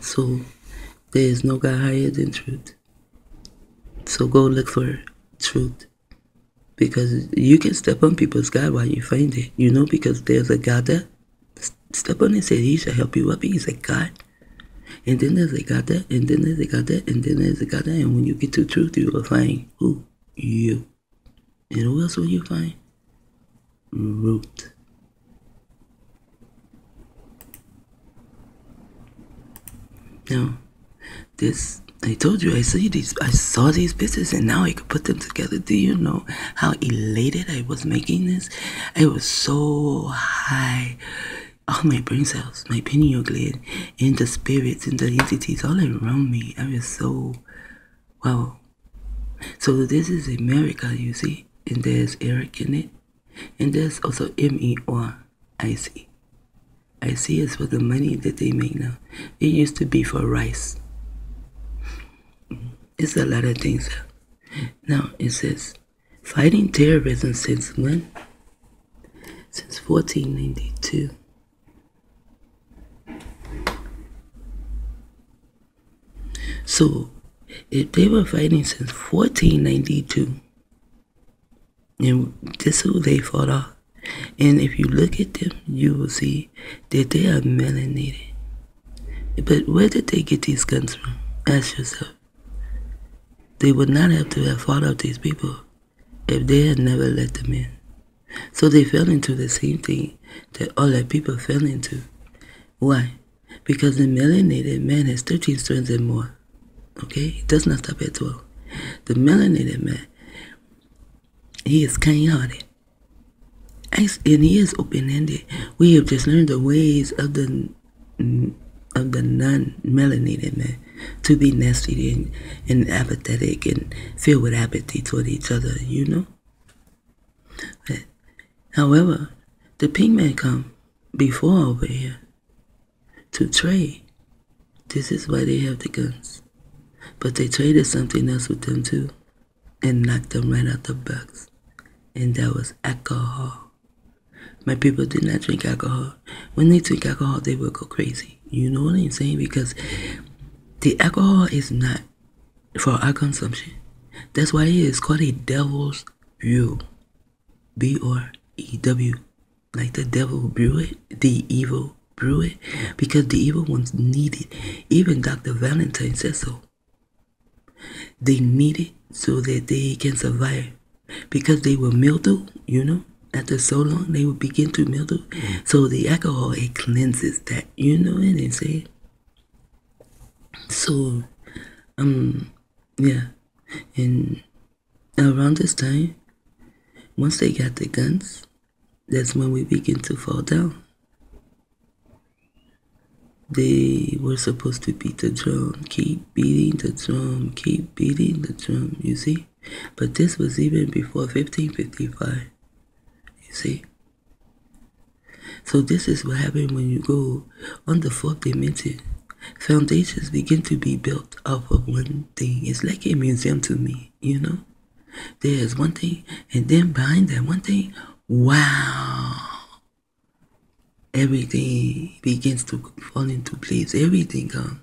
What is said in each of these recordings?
So there is no God higher than truth. So go look for truth. Because you can step on people's God while you find it. You know, because there's a God that step on and said he shall help you up. He's a God. And then there's a God that, and then there's a God that, and then there's a God that. And when you get to truth, you will find who? You. And who else will you find? Root. Now, this, I told you, I saw these pictures and now I could put them together. Do you know how elated I was making this? I was so high. All my brain cells, my pineal gland, and the spirits and the entities all around me. I was so, wow. So this is America, you see? And there's Eric in it. And there's also MERIC. I see it's for the money that they make now. It used to be for rice. It's a lot of things. Now it says, fighting terrorism since when? Since 1492. So, if they were fighting since 1492, and this is who they fought off, and if you look at them, you will see that they are melanated. But where did they get these guns from? Ask yourself. They would not have to have fought off these people if they had never let them in. So they fell into the same thing that all that people fell into. Why? Because the melanated man has 13 strands and more. Okay? It does not stop at 12. The melanated man, he is kind-hearted. And he is open-handed. We have just learned the ways of the non-melanated man to be nasty and apathetic and filled with apathy toward each other, you know? But, however, the pink man come before over here to trade. This is why they have the guns. But they traded something else with them too and knocked them right out the box. And that was alcohol. My people did not drink alcohol. When they drink alcohol, they will go crazy. You know what I'm saying? Because the alcohol is not for our consumption. That's why it is called a devil's brew. B-R-E-W. Like the devil brew it, the evil brew it. Because the evil ones need it. Even Dr. Valentine says so. They need it so that they can survive. Because they will mildew, you know. After so long, they will begin to mildew. So the alcohol, it cleanses that. You know what I'm saying? So, yeah. And around this time, once they got the guns, that's when we begin to fall down. They were supposed to beat the drum, keep beating the drum, keep beating the drum, you see? But this was even before 1555. See? So this is what happened when you go on the fourth dimension. Foundations begin to be built off of one thing. It's like a museum to me, you know? There's one thing, and then behind that one thing, wow! Everything begins to fall into place. Everything comes.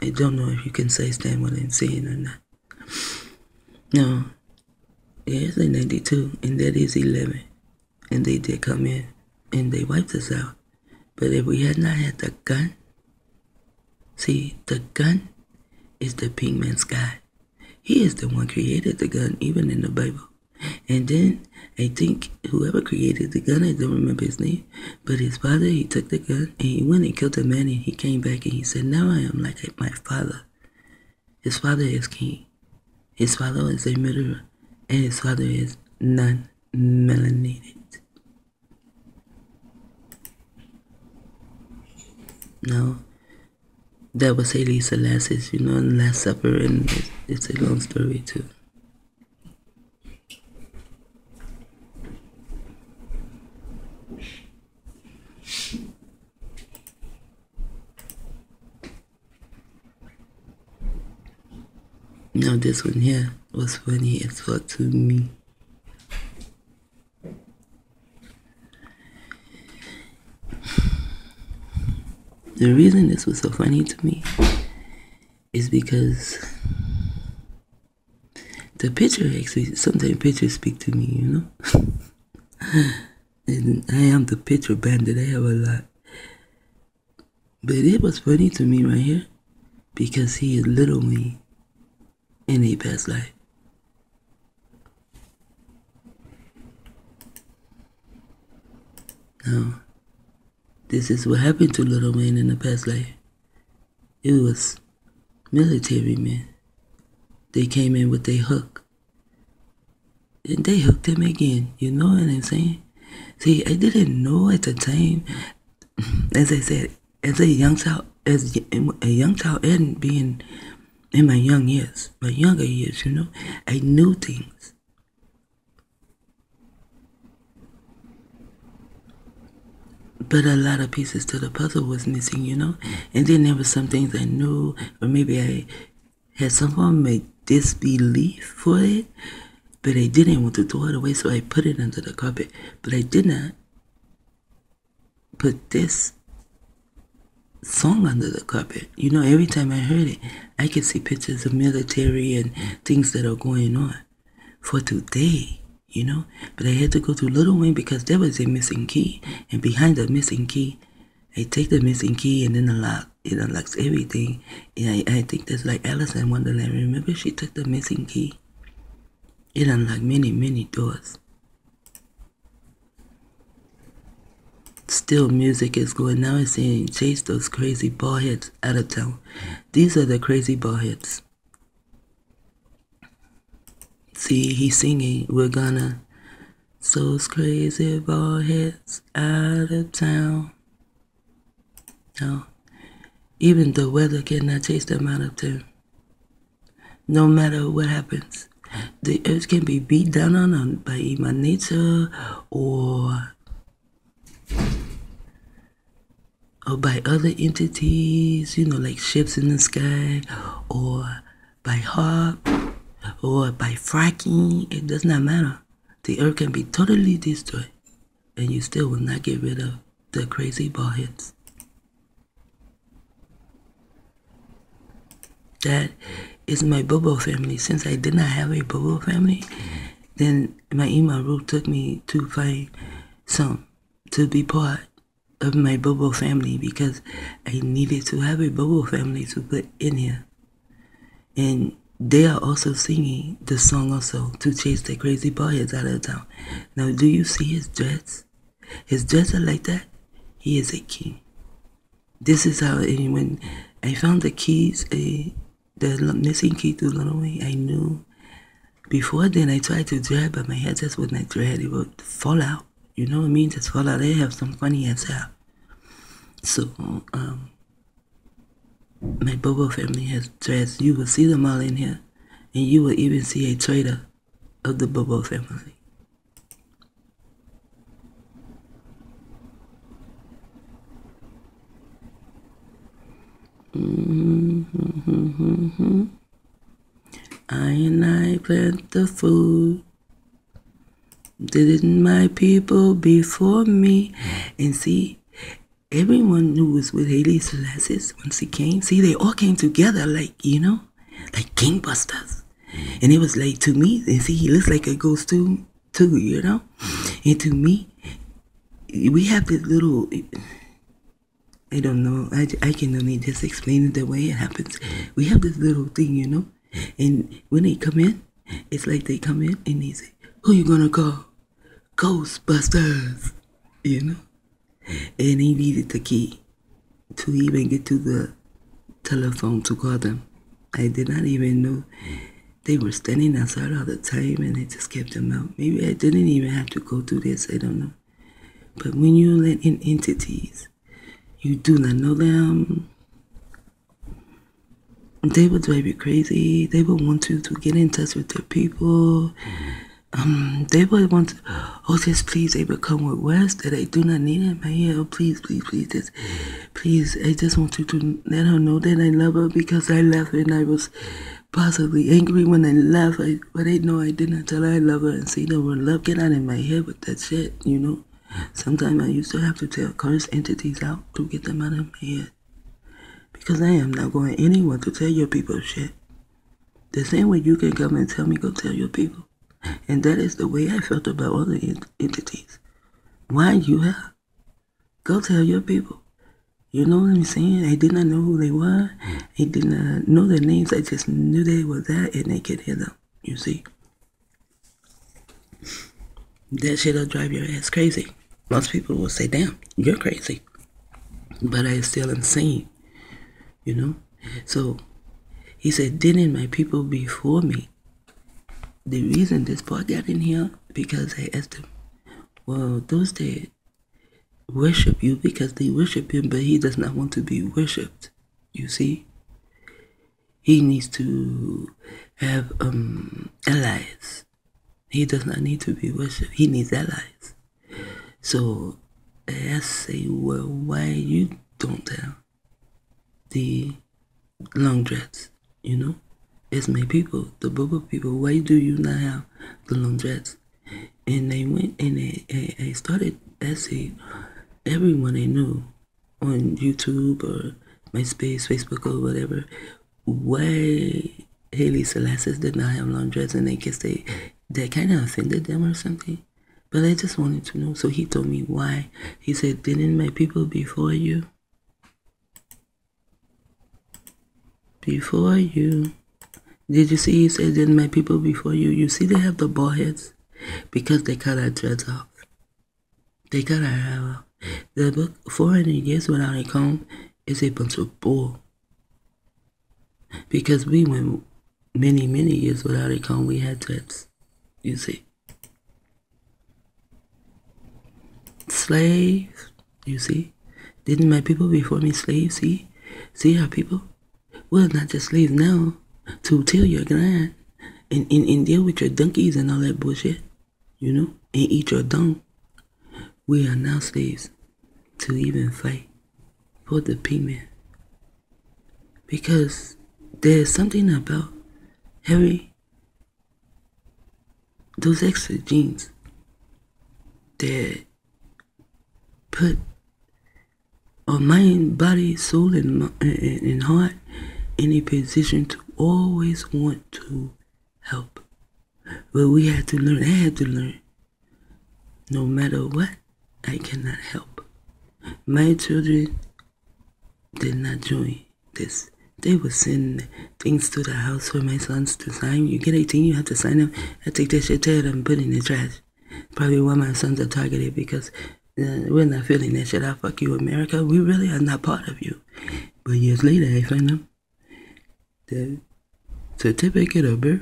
I don't know if you can understand what I'm saying or not. No. It's like 92, and that is 11. And they did come in, and they wiped us out. But if we had not had the gun, see, the gun is the pink man's God. He is the one created the gun, even in the Bible. And then, I think whoever created the gun, I don't remember his name, but his father, he took the gun, and he went and killed a man, and he came back, and he said, now I am like my father. His father is king. His father is a murderer, and his father is non-melanated. No, that was Haile Selassie, you know, in the Last Supper, and it's a long story too. Now this one here was funny as fuck to me. The reason this was so funny to me is because the picture actually, sometimes pictures speak to me, you know? And I am the picture bandit, I have a lot. But it was funny to me right here because he is little me in a past life. Now, this is what happened to Little Wayne in the past life. It was military men. They came in with their hook. And they hooked him again. You know what I'm saying? See, I didn't know at the time, as I said, as a young child and being in my young years, my younger years, you know, I knew things. But a lot of pieces to the puzzle was missing, you know? And then there were some things I knew, or maybe I had some form of disbelief for it, but I didn't want to throw it away, so I put it under the carpet. But I did not put this song under the carpet. You know, every time I heard it, I could see pictures of military and things that are going on for today. You know, but I had to go to Little Wayne because there was a missing key, and behind the missing key, I take the missing key and then it unlocks everything. And I think that's like Alice in Wonderland. Remember, she took the missing key. It unlocked many, many doors. Still, music is going. Now it's saying, chase those crazy bald heads out of town. These are the crazy bald heads. See, he's singing, we're gonna those crazy bald heads out of town. No, even the weather cannot chase them out of town. No matter what happens, the earth can be beat down on by human nature or by other entities, you know, like ships in the sky, or by HARP, or by fracking. It does not matter. The earth can be totally destroyed, and you still will not get rid of the crazy bald heads. That is my Bobo family. Since I did not have a Bobo family, then my Ima root took me to find some to be part of my Bobo family because I needed to have a Bobo family to put in here. And they are also singing the song also to chase the crazy bald heads out of town. Now, do you see his dress? His dress are like that. He is a king. This is how, when I found the keys, the missing key to Little Wayne, I knew. Before then, I tried to drag, but my head just would not drag. It would fall out. You know what I mean? Just fall out. They have some funny ass hair. So, my Bobo family has dreads. You will see them all in here. And you will even see a trader of the Bobo family. I plant the food. Didn't my people before me? And see, everyone who was with Haile Selassie once he came, see, they all came together like, you know, like gangbusters. And it was like, to me, and see, he looks like a ghost too, you know? And to me, we have this little, I don't know, I can only just explain it the way it happens. We have this little thing, you know? And when they come in, it's like they come in and they say, who you gonna call? Ghostbusters, you know? And he needed the key to even get to the telephone to call them. I did not even know they were standing outside all the time, and I just kept them out. Maybe I didn't even have to go through this, I don't know. But when you let in entities, you do not know them. They will drive you crazy. They will want you to get in touch with their people. They would want to, oh, just please, they would come with words that I do not need in my ear. Oh, please, please, I just want you to let her know that I love her because I left her and I was possibly angry when I left. But I know I did not tell her I love her, and see, the word love get out of my head with that shit, you know. Sometimes I used to have to tell cursed entities out to get them out of my head. Because I am not going anywhere to tell your people shit. The same way you can come and tell me, go tell your people. And that is the way I felt about other entities. Why you have? Go tell your people. You know what I'm saying? I did not know who they were. I did not know their names. I just knew they were there and they could hear them. You see? That shit'll drive your ass crazy. Most people will say, damn, you're crazy. But I still insane. You know? So, he said, didn't my people before me? The reason this part got in here, because I asked him, well, those that worship you because they worship him, but he does not want to be worshipped. You see? He needs to have allies. He does not need to be worshipped. He needs allies. So I say, well, why you don't have the long dreads? You know? It's my people, the Bobo people. Why do you not have the long dreads? And I went and I started asking everyone I knew on YouTube or MySpace, Facebook or whatever, why Haile Selassie did not have long dreads, and I guess that kind of offended them or something. But I just wanted to know. So he told me why. He said, didn't my people before you? Before you. Did you see he said, didn't my people before you? You see they have the bald heads because they cut our dreads off. They cut our hair off. The book 400 Years Without a Comb is a bunch of bull. Because we went many, many years without a comb, we had dreads. You see. Slaves, you see. Didn't my people before me slaves? See our people? We're not just slaves now to till your grind and deal with your donkeys and all that bullshit, you know, and eat your dung. We are now slaves to even fight for the pigment. Because there's something about those extra genes that put our mind, body, soul, and heart in a position to always want to help. But we had to learn, I had to learn, no matter what, I cannot help. My children did not join this. They would send things to the house for my sons to sign. You get 18, you have to sign them. I take that shit, tear it up, and put it in the trash. Probably why my sons are targeted, because we're not feeling that shit. I fuck you, America. We really are not part of you. But years later, I find them. The certificate of birth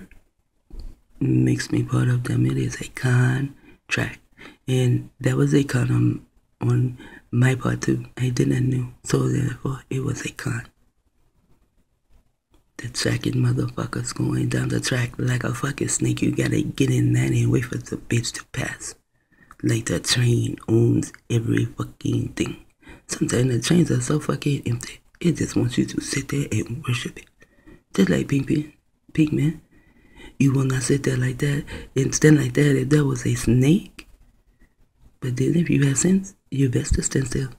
makes me part of them. It is a contract. And that was a con on my part too. I didn't know. So therefore, it was a con. The tracking motherfuckers going down the track like a fucking snake. You gotta get in that and wait for the bitch to pass. Like the train owns every fucking thing. Sometimes the trains are so fucking empty. It just wants you to sit there and worship it. Just like Pigman. You will not sit there like that and stand like that if there was a snake. But then if you have sense, you best to stand still.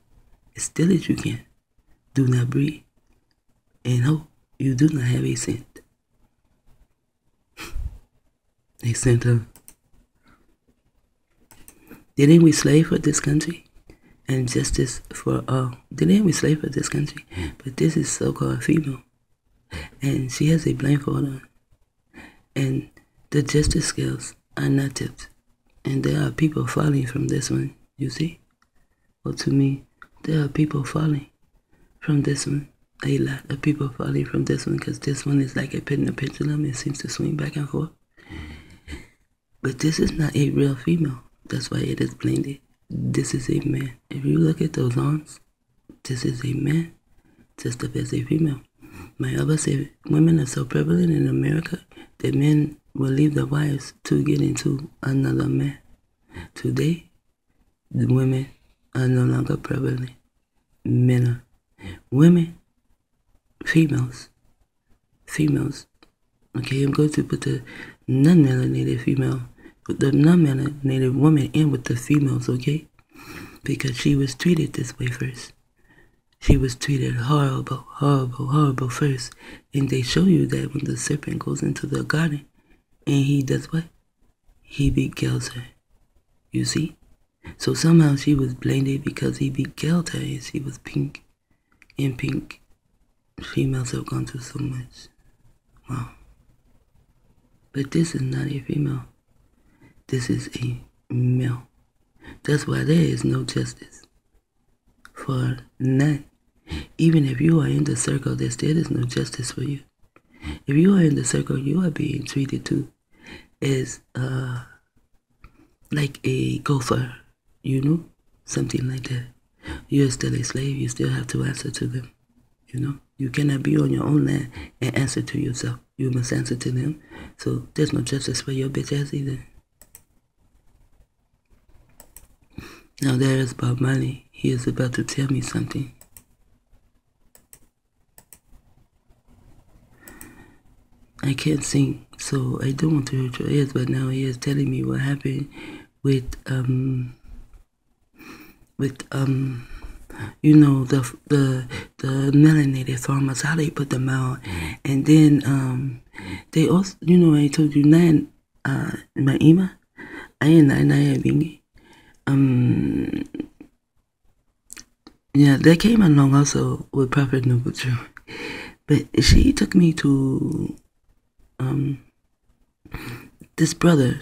As still as you can. Do not breathe. And hope you do not have a scent. A scent of. Didn't we slave for this country? And justice for all. Didn't we slave for this country? But this is so-called female. And she has a blindfold on. And the justice scales are not tipped. And there are people falling from this one, you see? Well, to me, there are people falling from this one. A lot of people falling from this one, because this one is like a pin in a pendulum. It seems to swing back and forth. But this is not a real female. That's why it is blended. This is a man. If you look at those arms, this is a man, just as a female. My other say women are so prevalent in America that men will leave their wives to get into another man. Today, the women are no longer prevalent. Men are. Women, females. Okay, I'm going to put the non-melanated female, with the non-melanated woman in with the females, okay? Because she was treated this way first. She was treated horrible, horrible, horrible first. And they show you that when the serpent goes into the garden and he does what? He beguiles her. You see? So somehow she was blinded because he beguiled her and she was pink. And pink females have gone through so much. Wow. But this is not a female. This is a male. That's why there is no justice for none. Even if you are in the circle, there still is no justice for you. If you are in the circle, you are being treated too as like a gopher, you know, something like that. You're still a slave. You still have to answer to them. You know, you cannot be on your own land and answer to yourself. You must answer to them. So there's no justice for your bitch ass either. Now there is Bob Marley. He is about to tell me something. I can't sing, so I don't want to hurt your ears, but now he is telling me what happened with you know, the melanated farmers, how they put them out. And then they also, you know, I told you nine Maima, I ain't nine bingi. Yeah, they came along also with Prophet Nubutu. But she took me to this brother,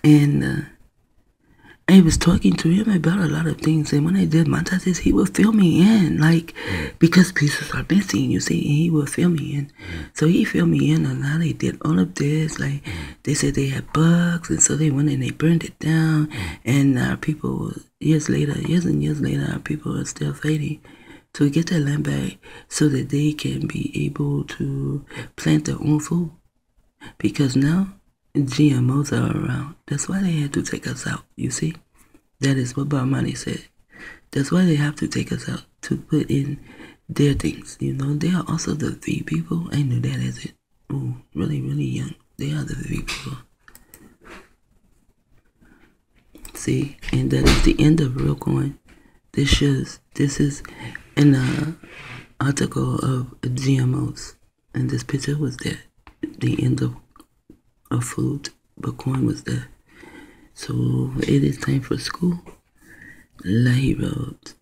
and I was talking to him about a lot of things, and when I did my taxes, he would fill me in, like, because pieces are missing, you see, and he would fill me in. So he filled me in on how they did all of this, like, they said they had bugs, and so they went and they burned it down, and our people, years and years later, our people are still fighting to get their land back so that they can be able to plant their own food. Because now, GMOs are around. That's why they had to take us out, you see? That is what Bob Marley said. That's why they have to take us out, to put in their things, you know? They are also the V people. I knew that as it. Oh, really, really young. They are the V people. See? And that is the end of Real Coin. This is an article of GMOs. And this picture was there. The end of food, but coin was there. So it is time for school. Like he wrote.